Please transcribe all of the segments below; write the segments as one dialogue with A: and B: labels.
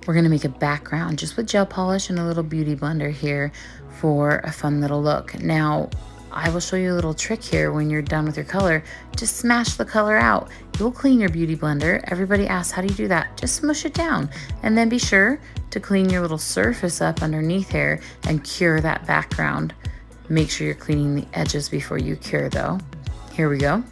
A: we're gonna make a background just with gel polish and a little beauty blender here for a fun little look. Now, I will show you a little trick here. When you're done with your color, just smash the color out. You'll clean your beauty blender. Everybody asks, how do you do that? Just smush it down. And then be sure to clean your little surface up underneath here and cure that background. Make sure you're cleaning the edges before you cure though. Here we go.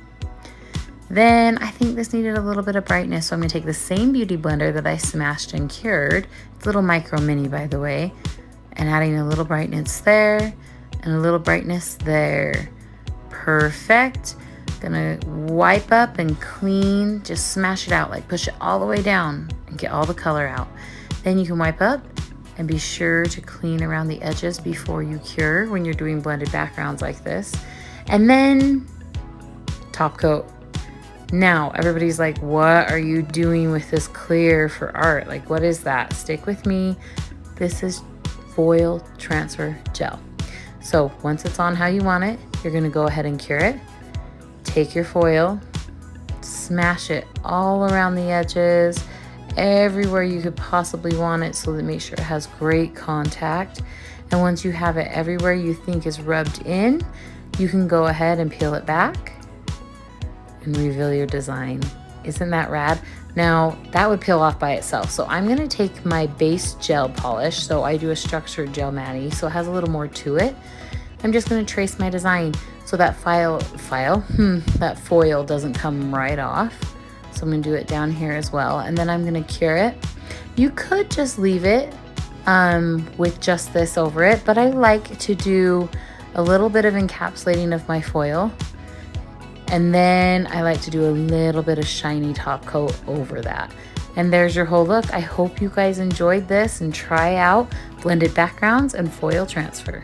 A: Then I think this needed a little bit of brightness, so I'm gonna take the same beauty blender that I smashed and cured. It's a little micro mini, by the way, and adding a little brightness there and a little brightness there. Perfect. Gonna wipe up and clean, just smash it out, like push it all the way down and get all the color out. Then you can wipe up and be sure to clean around the edges before you cure when you're doing blended backgrounds like this. And then top coat. Now, everybody's like, what are you doing with this clear for art? Like, what is that? Stick with me. This is foil transfer gel. So once it's on how you want it, you're gonna go ahead and cure it. Take your foil, smash it all around the edges, everywhere you could possibly want it, so that make sure it has great contact. And once you have it everywhere you think is rubbed in, you can go ahead and peel it back and reveal your design. Isn't that rad? Now that would peel off by itself. So I'm gonna take my base gel polish. So I do a structured gel matty, so it has a little more to it. I'm just gonna trace my design so that that foil doesn't come right off. So I'm gonna do it down here as well. And then I'm gonna cure it. You could just leave it with just this over it, but I like to do a little bit of encapsulating of my foil. And then I like to do a little bit of shiny top coat over that. And there's your whole look. I hope you guys enjoyed this and try out blended backgrounds and foil transfer.